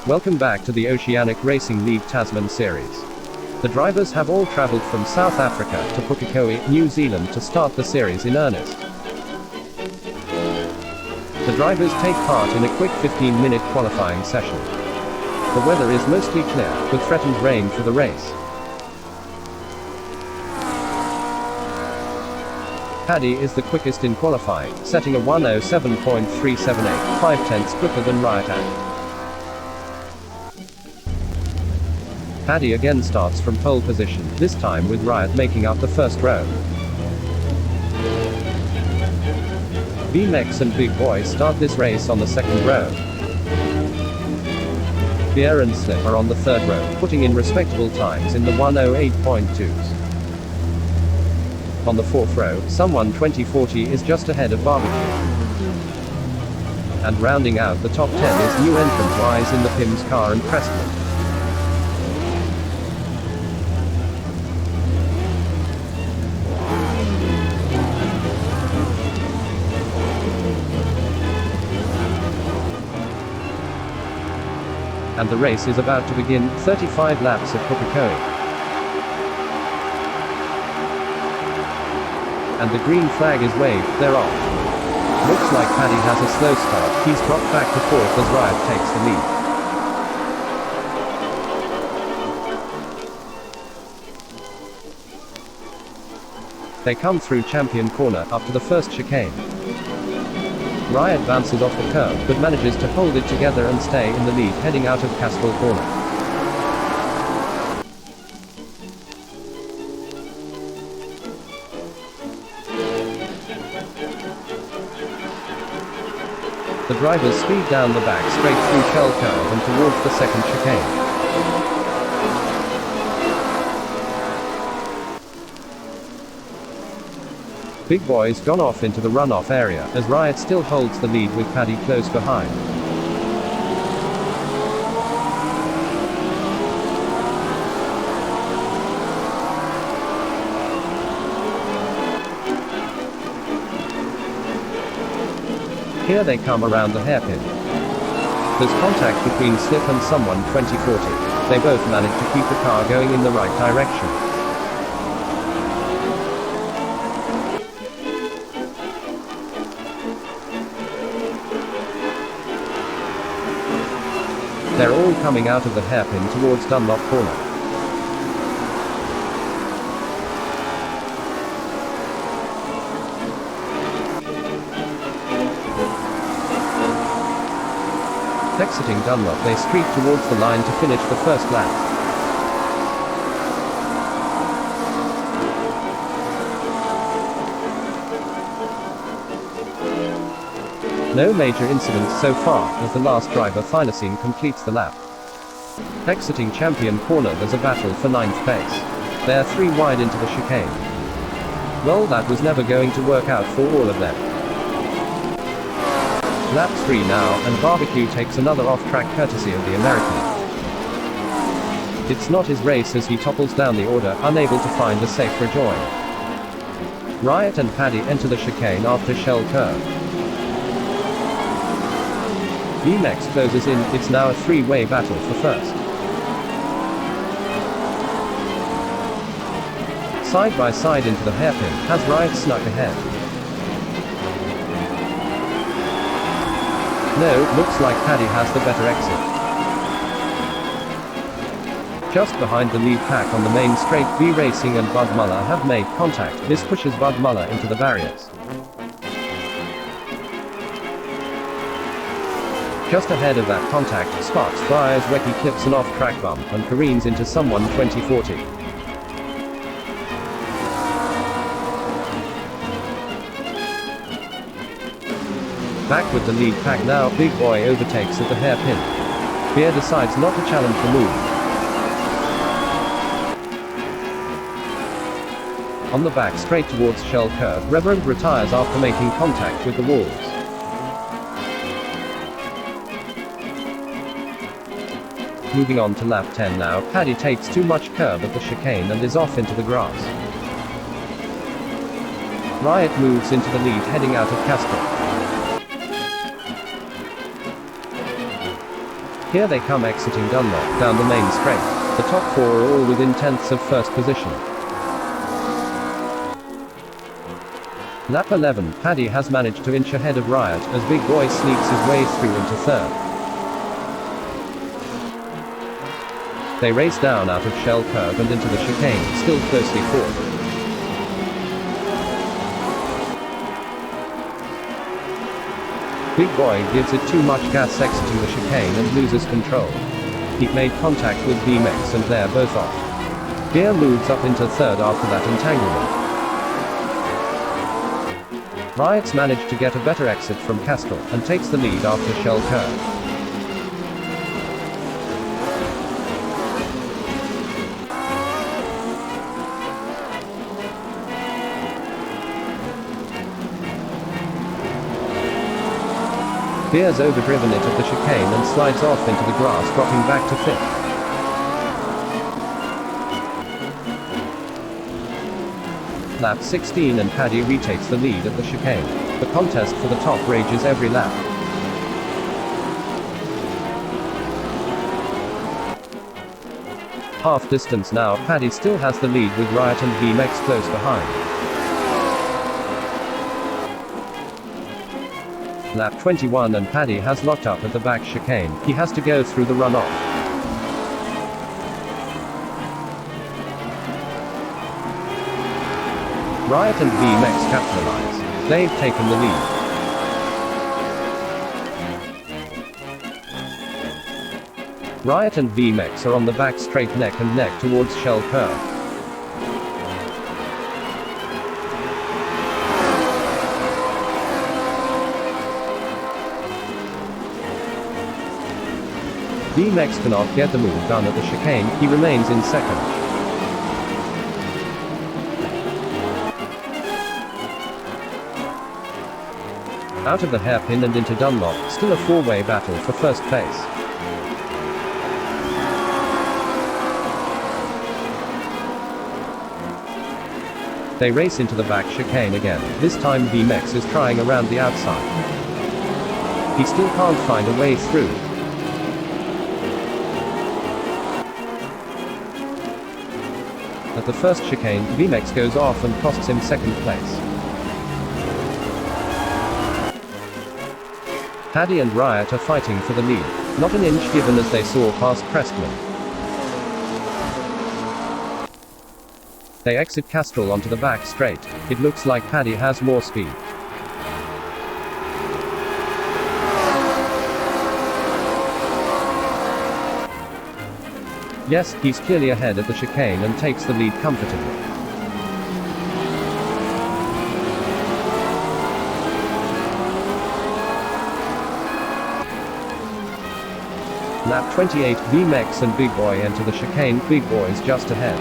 Welcome back to the Oceanic Racing League Tasman series. The drivers have all travelled from South Africa to Pukekohe, New Zealand to start the series in earnest. The drivers take part in a quick 15-minute qualifying session. The weather is mostly clear, with threatened rain for the race. Paddy is the quickest in qualifying, setting a 1:07.378, 5/10 quicker than Riot. Paddy again starts from pole position, this time with Riot making up the first row. BMX and Big Boy start this race on the second row. Beer and Slip are on the third row, putting in respectable times in the 1:08.2s. On the fourth row, someone 2040 is just ahead of Barbecue. And rounding out the top 10 is new entrant Wise in the Pims car and Crestman. And the race is about to begin, 35 laps at Pukekohe. And the green flag is waved, they're off. Looks like Paddy has a slow start, he's dropped back to fourth as Riot takes the lead. They come through Champion Corner, up to the first chicane. Riot bounces off the curb, but manages to hold it together and stay in the lead heading out of Castle Corner. The drivers speed down the back straight through Shell Curve and towards the second chicane. Big Boy's gone off into the runoff area, as Riot still holds the lead with Paddy close behind. Here they come around the hairpin. There's contact between Slip and someone 2040. They both manage to keep the car going in the right direction. They're all coming out of the hairpin towards Dunlop Corner. Exiting Dunlop, they streak towards the line to finish the first lap. No major incidents so far, as the last driver Thylacine completes the lap. Exiting Champion Corner, there's a battle for 9th place. They're 3 wide into the chicane. Well, that was never going to work out for all of them. Lap 3 now, and Barbecue takes another off-track courtesy of the American. It's not his race as he topples down the order, unable to find a safe rejoin. Riot and Paddy enter the chicane after Shell Curve. BMX closes in, it's now a 3-way battle for first. Side by side into the hairpin, has Riot snuck ahead? No, looks like Paddy has the better exit. Just behind the lead pack on the main straight, B Racing and Bud Muller have made contact, this pushes Bud Muller into the barriers. Just ahead of that contact, Sparks fires Recce clips an off-track bump and careens into someone 2040. Back with the lead pack now, Big Boy overtakes at the hairpin. Beer decides not to challenge the move. On the back straight towards Shell Curve, Reverend retires after making contact with the walls. Moving on to lap 10 now, Paddy takes too much curb at the chicane and is off into the grass. Riot moves into the lead heading out of Castle. Here they come exiting Dunlop, down the main straight. The top four are all within tenths of first position. Lap 11, Paddy has managed to inch ahead of Riot, as Big Boy sneaks his way through into third. They race down out of Shell Curve and into the chicane, still closely fought. Big Boy gives it too much gas exiting the chicane and loses control. He made contact with VMAX and they're both off. Gear moves up into third after that entanglement. Riot's managed to get a better exit from Castrol, and takes the lead after Shell Curve. Beer's overdriven it at the chicane and slides off into the grass, dropping back to fifth. Lap 16 and Paddy retakes the lead at the chicane. The contest for the top rages every lap. Half distance now, Paddy still has the lead with Riot and VMAX close behind. Lap 21 and Paddy has locked up at the back chicane. He has to go through the runoff. Riot and VMAX capitalize. They've taken the lead. Riot and VMAX are on the back straight neck and neck towards Shell Curve. VMAX cannot get the move done at the chicane, he remains in second. Out of the hairpin and into Dunlop, still a four-way battle for first place. They race into the back chicane again. This time VMAX is trying around the outside. He still can't find a way through. At the first chicane, VMAX goes off and costs him second place. Paddy and Riot are fighting for the lead. Not an inch given as they saw past Crestman. They exit Castrol onto the back straight. It looks like Paddy has more speed. Yes, he's clearly ahead at the chicane and takes the lead comfortably. Lap 28, VMAX and Big Boy enter the chicane. Big Boy's just ahead.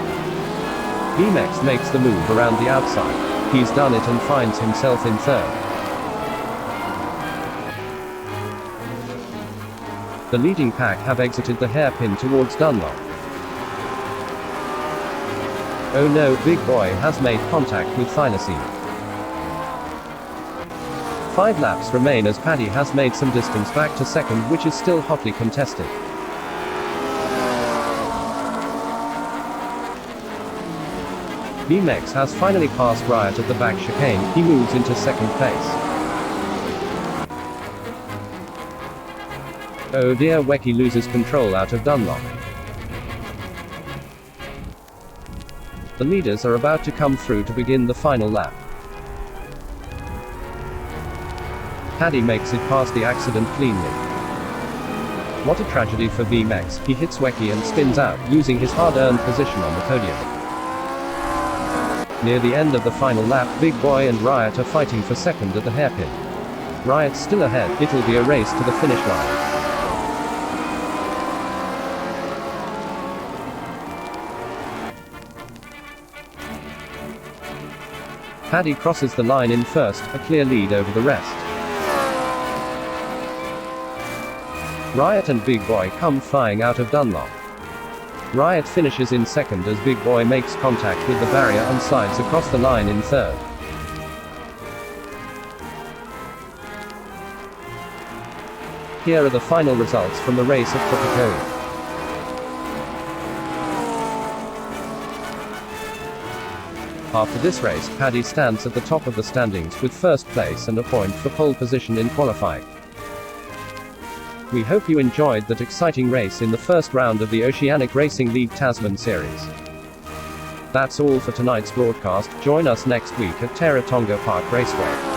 VMAX makes the move around the outside. He's done it and finds himself in third. The leading pack have exited the hairpin towards Dunlop. Oh no, Big Boy has made contact with Thylacine. 5 laps remain as Paddy has made some distance back to second, which is still hotly contested. VMAX has finally passed Riot at the back chicane. He moves into second place. Oh dear, Wecky loses control out of Dunlop. The leaders are about to come through to begin the final lap. Paddy makes it past the accident cleanly. What a tragedy for VMAX. He hits Wecky and spins out, losing his hard-earned position on the podium. Near the end of the final lap, Big Boy and Riot are fighting for second at the hairpin. Riot's still ahead. It'll be a race to the finish line. Paddy crosses the line in first, a clear lead over the rest. Riot and Big Boy come flying out of Dunlop. Riot finishes in second as Big Boy makes contact with the barrier and slides across the line in third. Here are the final results from the race at Pukekohe. After this race, Paddy stands at the top of the standings with first place and a point for pole position in qualifying. We hope you enjoyed that exciting race in the first round of the Oceanic Racing League Tasman series. That's all for tonight's broadcast. Join us next week at Tonga Park Raceway.